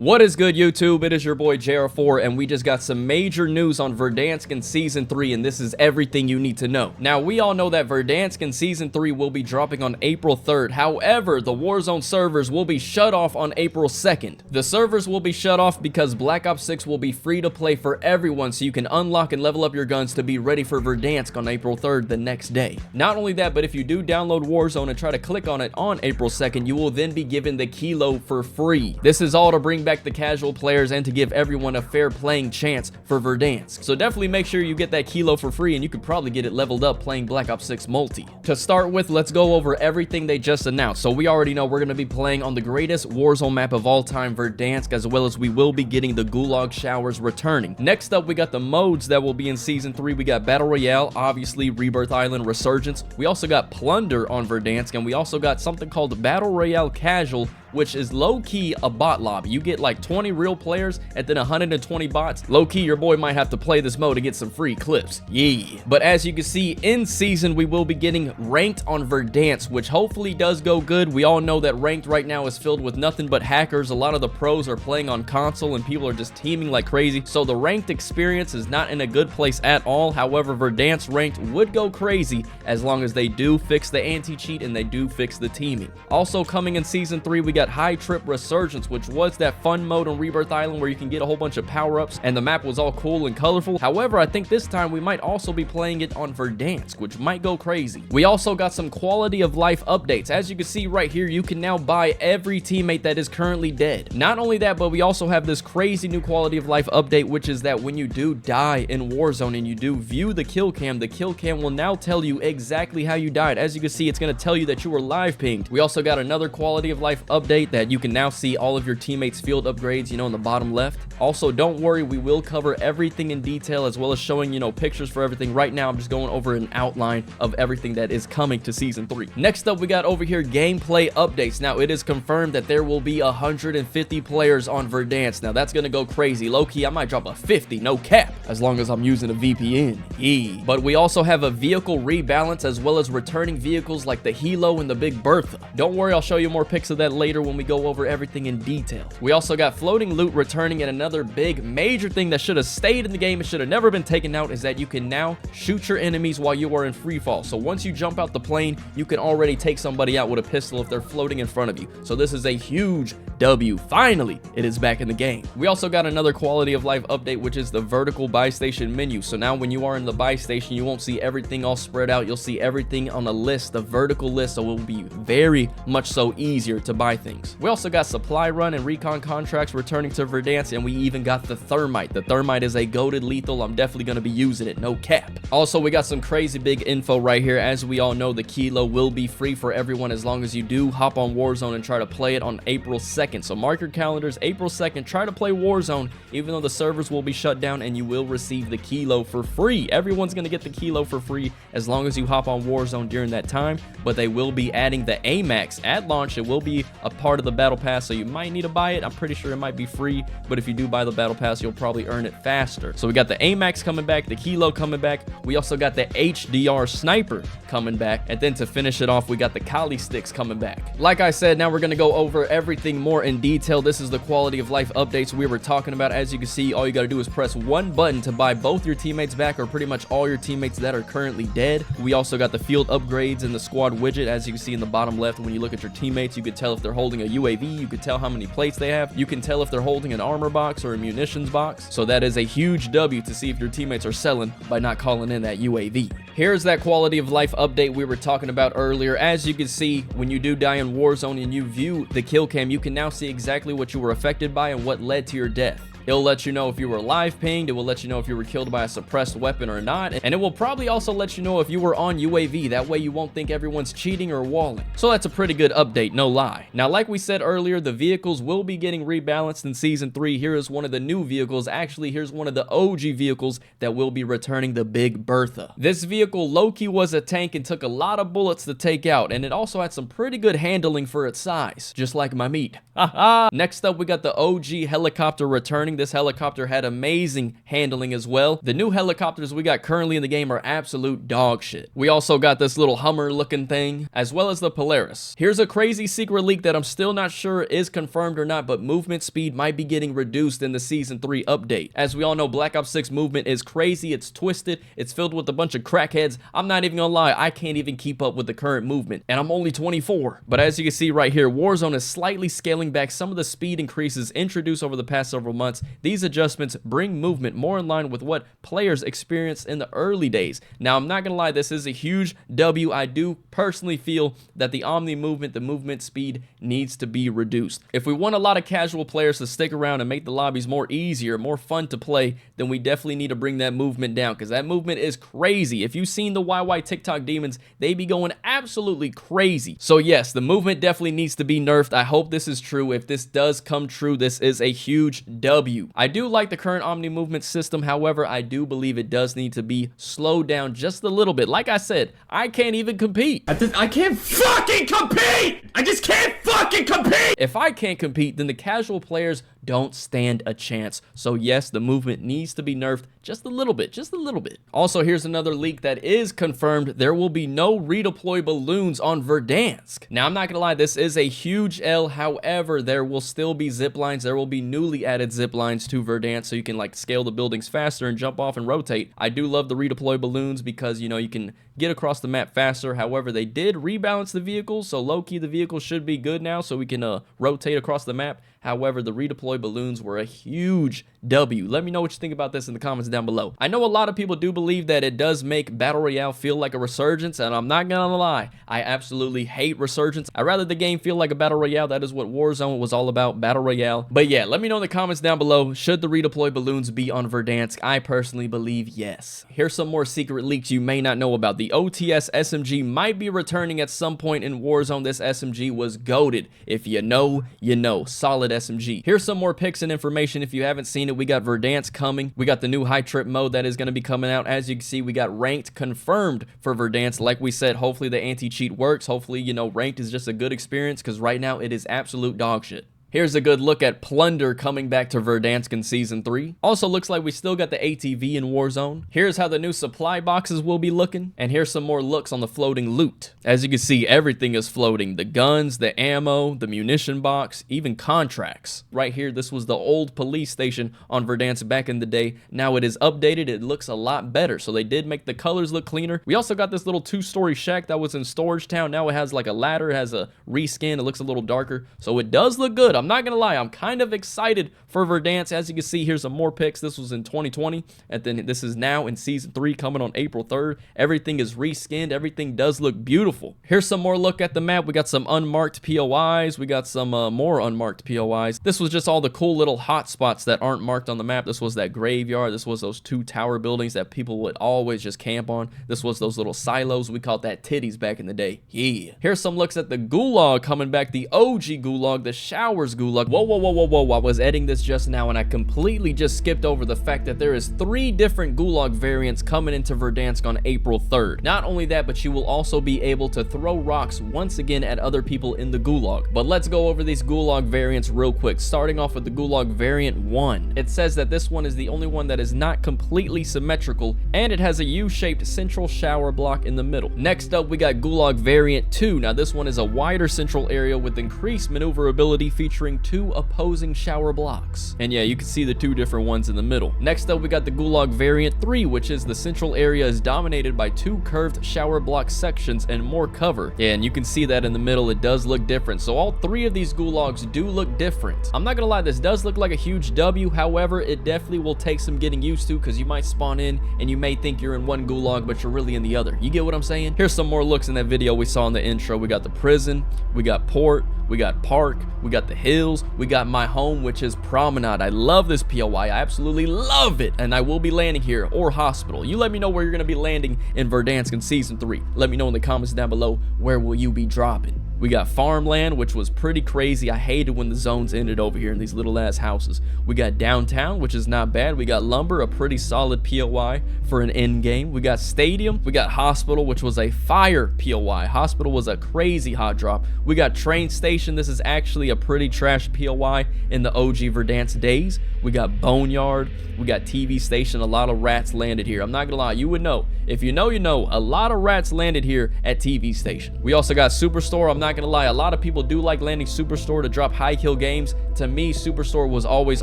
What is good, YouTube? It is your boy JR4, and we just got some major news on Verdansk in Season 3, and this is everything you need to know. Now, we all know that Verdansk in Season 3 will be dropping on April 3rd. However, the Warzone servers will be shut off on April 2nd. The servers will be shut off because Black Ops 6 will be free to play for everyone, so you can unlock and level up your guns to be ready for Verdansk on April 3rd the next day. Not only that, but if you do download Warzone and try to click on it on April 2nd, you will then be given the kilo for free. This is all to bring back the casual players and to give everyone a fair playing chance for Verdansk. So definitely make sure you get that kilo for free, and you could probably get it leveled up playing Black Ops 6 multi. To start with, let's go over everything they just announced. So we already know we're going to be playing on the greatest Warzone map of all time, Verdansk, as well as we will be getting the Gulag showers returning. Next up, we got the modes that will be in Season 3. We got Battle Royale, obviously Rebirth Island Resurgence. We also got Plunder on Verdansk, and we also got something called Battle Royale Casual, which is low-key a bot lobby. You get like 20 real players and then 120 bots. Low-key, your boy might have to play this mode to get some free clips. Yeah. But as you can see, in season, we will be getting ranked on Verdansk, which hopefully does go good. We all know that ranked right now is filled with nothing but hackers. A lot of the pros are playing on console and people are just teaming like crazy. So the ranked experience is not in a good place at all. However, Verdansk ranked would go crazy as long as they do fix the anti-cheat and they do fix the teaming. Also coming in Season 3, we got High Trip Resurgence, which was that fun mode on Rebirth Island where you can get a whole bunch of power-ups and the map was all cool and colorful. However, I think this time we might also be playing it on Verdansk, which might go crazy. We also got some quality of life updates. As you can see right here, you can now buy every teammate that is currently dead. Not only that, but we also have this crazy new quality of life update, which is that when you do die in Warzone and you do view the kill cam will now tell you exactly how you died. As you can see, it's going to tell you that you were live pinged. We also got another quality of life update that you can now see all of your teammates' field upgrades, you know, in the bottom left. Also, don't worry, we will cover everything in detail as well as showing, you know, pictures for everything. Right now, I'm just going over an outline of everything that is coming to Season 3. Next up, we got over here gameplay updates. Now, it is confirmed that there will be 150 players on Verdansk. Now, that's going to go crazy. Low-key, I might drop a 50, no cap, as long as I'm using a VPN. Yeah. But we also have a vehicle rebalance as well as returning vehicles like the Hilo and the Big Bertha. Don't worry, I'll show you more pics of that later when we go over everything in detail. We also got floating loot returning, and another big major thing that should have stayed in the game and should have never been taken out is that you can now shoot your enemies while you are in free fall. So once you jump out the plane, you can already take somebody out with a pistol if they're floating in front of you. So this is a huge W. Finally, it is back in the game. We also got another quality of life update, which is the vertical buy station menu. So now when you are in the buy station, you won't see everything all spread out. You'll see everything on a list, the vertical list, so it will be very much so easier to buy things. We also got supply run and recon contracts returning to Verdansk, and we even got the thermite. The thermite is a goated lethal. I'm definitely going to be using it, no cap. Also, we got some crazy big info right here. As we all know, the kilo will be free for everyone as long as you do hop on Warzone and try to play it on April 2nd. So mark your calendars, April 2nd, try to play Warzone, even though the servers will be shut down, and you will receive the kilo for free. Everyone's going to get the kilo for free as long as you hop on Warzone during that time, but they will be adding the AMAX at launch. It will be a part of the battle pass, so you might need to buy it. I'm pretty sure it might be free, but if you do buy the battle pass, you'll probably earn it faster. So we got the AMAX coming back, the kilo coming back. We also got the HDR sniper coming back, and then to finish it off, we got the Kali sticks coming back. Like I said, now we're going to go over everything more in detail. This is the quality of life updates we were talking about. As you can see, all you got to do is press one button to buy both your teammates back, or pretty much all your teammates that are currently dead. We also got the field upgrades and the squad widget. As you can see in the bottom left, when you look at your teammates, you could tell if they're holding a UAV, you could tell how many plates they have, you can tell if they're holding an armor box or a munitions box. So that is a huge W to see if your teammates are selling by not calling in that UAV. Here's that quality of life update we were talking about earlier. As you can see, when you do die in Warzone and you view the kill cam, you can now see exactly what you were affected by and what led to your death. It'll let you know if you were live pinged, it will let you know if you were killed by a suppressed weapon or not, and it will probably also let you know if you were on UAV. That way you won't think everyone's cheating or walling. So that's a pretty good update, no lie. Now, like we said earlier, the vehicles will be getting rebalanced in Season 3. Here is one of the new vehicles. Actually, here's one of the OG vehicles that will be returning, the Big Bertha. This vehicle low-key was a tank and took a lot of bullets to take out, and it also had some pretty good handling for its size, just like my meat. Haha! Next up, we got the OG helicopter returning. returning. This helicopter had amazing handling as well. The new helicopters we got currently in the game are absolute dog shit. We also got this little Hummer looking thing, as well as the Polaris. Here's a crazy secret leak that I'm still not sure is confirmed or not, but movement speed might be getting reduced in the Season 3 update. As we all know, Black Ops 6 movement is crazy, it's twisted, it's filled with a bunch of crackheads. I'm not even gonna lie, I can't even keep up with the current movement, and I'm only 24. But as you can see right here, Warzone is slightly scaling back some of the speed increases introduced over the past several months. These adjustments bring movement more in line with what players experienced in the early days. Now, I'm not gonna lie, this is a huge W. I do personally feel that the Omni movement, the movement speed, needs to be reduced. If we want a lot of casual players to stick around and make the lobbies more easier, more fun to play, then we definitely need to bring that movement down, because that movement is crazy. If you've seen the YY TikTok demons, they be going absolutely crazy. So yes, the movement definitely needs to be nerfed. I hope this is true. If this does come true, this is a huge W. I do like the current Omni movement system. However, I do believe it does need to be slowed down just a little bit. Like I said, I can't even compete. I can't fucking compete! I just can't fucking compete! If I can't compete, then the casual players don't stand a chance. So yes, the movement needs to be nerfed just a little bit, just a little bit. Also, here's another leak that is confirmed. There will be no redeploy balloons on Verdansk. Now, I'm not gonna lie, this is a huge L. However, there will still be zip lines. There will be newly added zip lines to Verdansk, so you can like scale the buildings faster and jump off and rotate. I do love the redeploy balloons because, you know, you can get across the map faster. However, they did rebalance the vehicles, so low-key the vehicle should be good now, so we can rotate across the map. However, the redeploy balloons were a huge W. Let me know what you think about this in the comments down below. I know a lot of people do believe that it does make Battle Royale feel like a resurgence, and I'm not gonna lie, I absolutely hate resurgence. I'd rather the game feel like a Battle Royale. That is what Warzone was all about, Battle Royale. But yeah, let me know in the comments down below, should the redeploy balloons be on Verdansk? I personally believe yes. Here's some more secret leaks you may not know about. The OTS SMG might be returning at some point in Warzone. This SMG was goated. If you know, you know. Solid SMG. Here's some more pics and information if you haven't seen it. We got Verdansk coming. We got the new high trip mode that is going to be coming out. As you can see, we got ranked confirmed for Verdansk. Like we said, hopefully the anti-cheat works. Hopefully, you know, ranked is just a good experience, because right now it is absolute dog shit. Here's a good look at Plunder coming back to Verdansk in Season 3. Also looks like we still got the ATV in Warzone. Here's how the new supply boxes will be looking. And here's some more looks on the floating loot. As you can see, everything is floating. The guns, the ammo, the munition box, even contracts. Right here, this was the old police station on Verdansk back in the day. Now it is updated. It looks a lot better. So they did make the colors look cleaner. We also got this little 2-story shack that was in Storage Town. Now it has like a ladder. It has a reskin. It looks a little darker. So it does look good. I'm not gonna lie, I'm kind of excited for Verdansk. As you can see, here's some more pics. This was in 2020, and then this is now in Season 3 coming on April 3rd. Everything is reskinned. Everything does look beautiful. Here's some more look at the map. We got some unmarked POI'S. We got some more unmarked POI'S. This was just all the cool little hot spots that aren't marked on the map. This was that graveyard. This was those 2 tower buildings that people would always just camp on. This was those little silos. We called that titties back in the day. Yeah. Here's some looks at the Gulag coming back. The OG Gulag, the Showers Gulag. Whoa, whoa, whoa, whoa, whoa. I was editing this just now and I completely just skipped over the fact that there is 3 different Gulag variants coming into Verdansk on April 3rd. Not only that, but you will also be able to throw rocks once again at other people in the Gulag. But let's go over these Gulag variants real quick, starting off with the Gulag variant 1. It says that this one is the only one that is not completely symmetrical, and it has a U-shaped central shower block in the middle. Next up, we got Gulag variant 2. Now this one is a wider central area with increased maneuverability, featuring 2 opposing shower blocks. And yeah, you can see the 2 different ones in the middle. Next up, we got the Gulag variant 3, which is the central area is dominated by 2 curved shower block sections and more cover. Yeah, and you can see that in the middle, it does look different. So all 3 of these Gulags do look different. I'm not gonna lie, this does look like a huge W. However, it definitely will take some getting used to, because you might spawn in and you may think you're in one Gulag, but you're really in the other. You get what I'm saying? Here's some more looks in that video we saw in the intro. We got the prison, we got port, we got park, we got the hills, we got my home, which is Promenade. I love this POI. I absolutely love it. And I will be landing here, or hospital. You let me know where you're going to be landing in Verdansk in Season 3. Let me know in the comments down below, where will you be dropping? We got farmland, which was pretty crazy. I hated when the zones ended over here in these little ass houses. We got downtown, which is not bad. We got lumber, a pretty solid POI for an end game. We got stadium. We got hospital, which was a fire POI. Hospital was a crazy hot drop. We got train station. This is actually a pretty trash POI in the OG Verdansk days. We got boneyard. We got TV station. A lot of rats landed here. I'm not gonna lie, you would know. If you know, you know. A lot of rats landed here at TV station. We also got Superstore. I'm not gonna lie, a lot of people do like landing Superstore to drop high kill games. To me, Superstore was always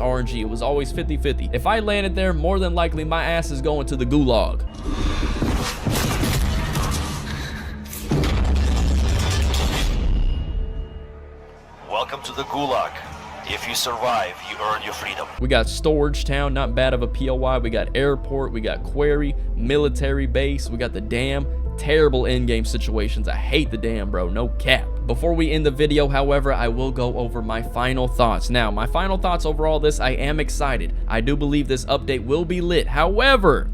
RNG. It was always 50-50. If I landed there, more than likely my ass is going to the gulag. Welcome to the Gulag. If you survive, you earn your freedom. We got Storage Town, not bad of a POI. We got Airport, we got Quarry, Military Base, we got the Dam. Terrible in-game situations. I hate the Dam, bro. No cap. Before we end the video, however, I will go over my final thoughts. Now, my final thoughts over all this, I am excited. I do believe this update will be lit. However,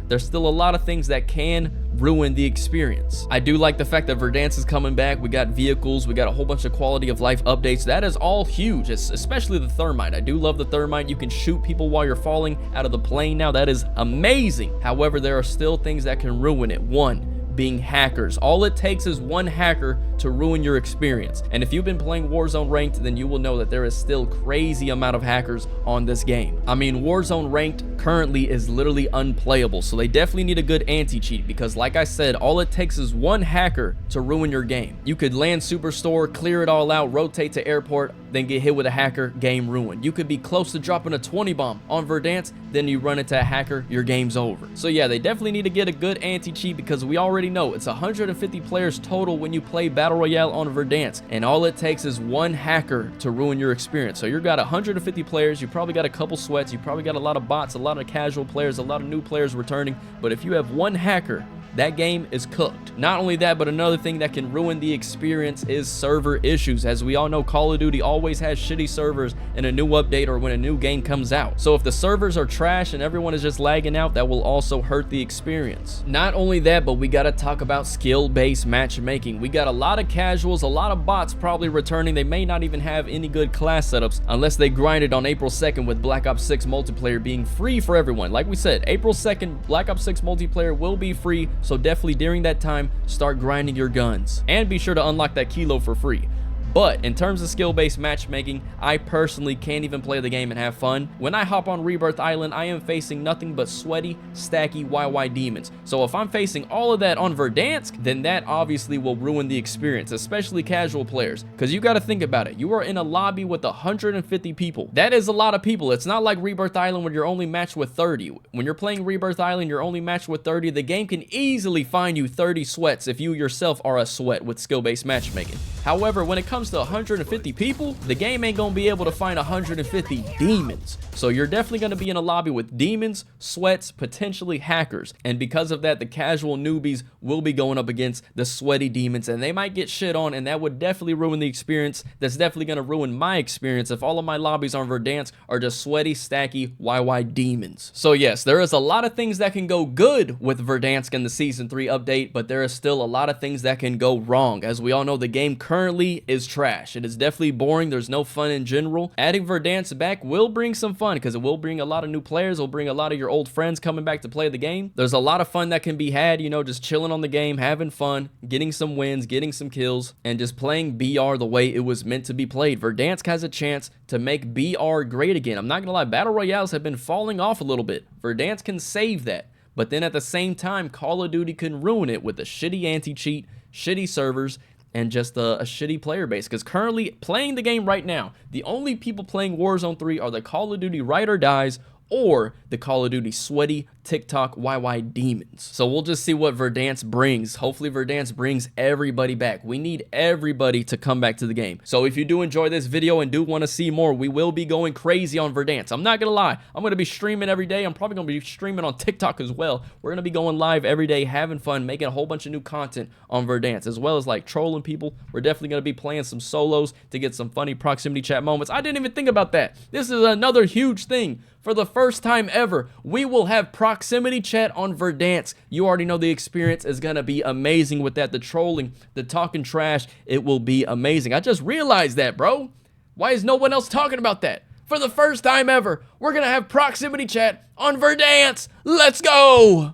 there's still a lot of things that can ruin the experience. I do like the fact that Verdansk is coming back. We got vehicles, we got a whole bunch of quality of life updates. That is all huge, especially the thermite. I do love the thermite. You can shoot people while you're falling out of the plane now. That is amazing. However, there are still things that can ruin it. One, being hackers. All it takes is one hacker to ruin your experience. And if you've been playing Warzone Ranked, then you will know that there is still crazy amount of hackers on this game. I mean, Warzone Ranked currently is literally unplayable, so they definitely need a good anti-cheat because like I said, all it takes is one hacker to ruin your game. You could land Superstore, clear it all out, rotate to Airport, then get hit with a hacker, game ruined. You could be close to dropping a 20 bomb on Verdansk, then you run into a hacker, your game's over. So yeah, they definitely need to get a good anti-cheat because we already know it's 150 players total when you play Battle Royale on Verdansk, and all it takes is one hacker to ruin your experience. So you've got 150 players, you probably got a couple sweats, you probably got a lot of bots, a lot of casual players, a lot of new players returning, but if you have one hacker, that game is cooked. Not only that, but another thing that can ruin the experience is server issues. As we all know, Call of Duty always has shitty servers in a new update or when a new game comes out. So if the servers are trash and everyone is just lagging out, that will also hurt the experience. Not only that, but we gotta talk about skill-based matchmaking. We got a lot of casuals, a lot of bots probably returning. They may not even have any good class setups unless they grinded on April 2nd with Black Ops 6 multiplayer being free for everyone. Like we said, April 2nd, Black Ops 6 multiplayer will be free. So definitely during that time, start grinding your guns. And be sure to unlock that kilo for free. But in terms of skill-based matchmaking, I personally can't even play the game and have fun. When I hop on Rebirth Island, I am facing nothing but sweaty, stacky YY demons. So if I'm facing all of that on Verdansk, then that obviously will ruin the experience, especially casual players. Because you got to think about it. You are in a lobby with 150 people. That is a lot of people. It's not like Rebirth Island where you're only matched with 30. When you're playing Rebirth Island, you're only matched with 30. The game can easily find you 30 sweats if you yourself are a sweat with skill-based matchmaking. However, when it comes to 150 people, the game ain't gonna be able to find 150 demons. So you're definitely gonna be in a lobby with demons, sweats, potentially hackers. And because of that, the casual newbies will be going up against the sweaty demons and they might get shit on, and that would definitely ruin the experience. That's definitely gonna ruin my experience if all of my lobbies on Verdansk are just sweaty, stacky, YY demons. So yes, there is a lot of things that can go good with Verdansk in the Season 3 update, but there is still a lot of things that can go wrong. As we all know, the game currently is trash. It is definitely boring. There's no fun in general. Adding Verdansk back will bring some fun because it will bring a lot of new players. It'll bring a lot of your old friends coming back to play the game. There's a lot of fun that can be had, you know, just chilling on the game, having fun, getting some wins, getting some kills, and just playing BR the way it was meant to be played. Verdansk has a chance to make BR great again. I'm not gonna lie, Battle Royales have been falling off a little bit. Verdansk can save that. But then at the same time, Call of Duty can ruin it with a shitty anti-cheat, shitty servers, and just a shitty player base. Because currently, playing the game right now, the only people playing Warzone 3 are the Call of Duty Ride or Dies or the Call of Duty sweaty TikTok YY demons. So we'll just see what Verdansk brings. Hopefully Verdansk brings everybody back. We need everybody to come back to the game. So if you do enjoy this video and do want to see more, we will be going crazy on Verdansk. I'm not gonna lie, I'm gonna be streaming every day. I'm probably gonna be streaming on TikTok as well. We're gonna be going live every day, having fun, making a whole bunch of new content on Verdansk, as well as like trolling people. We're definitely gonna be playing some solos to get some funny proximity chat moments. I didn't even think about that. This is another huge thing. For the first time ever, we will have proximity chat on Verdansk. You already know the experience is gonna be amazing with that. The trolling, the talking trash, it will be amazing. I just realized that, bro. Why is no one else talking about that? For the first time ever, we're gonna have proximity chat on Verdansk. Let's go!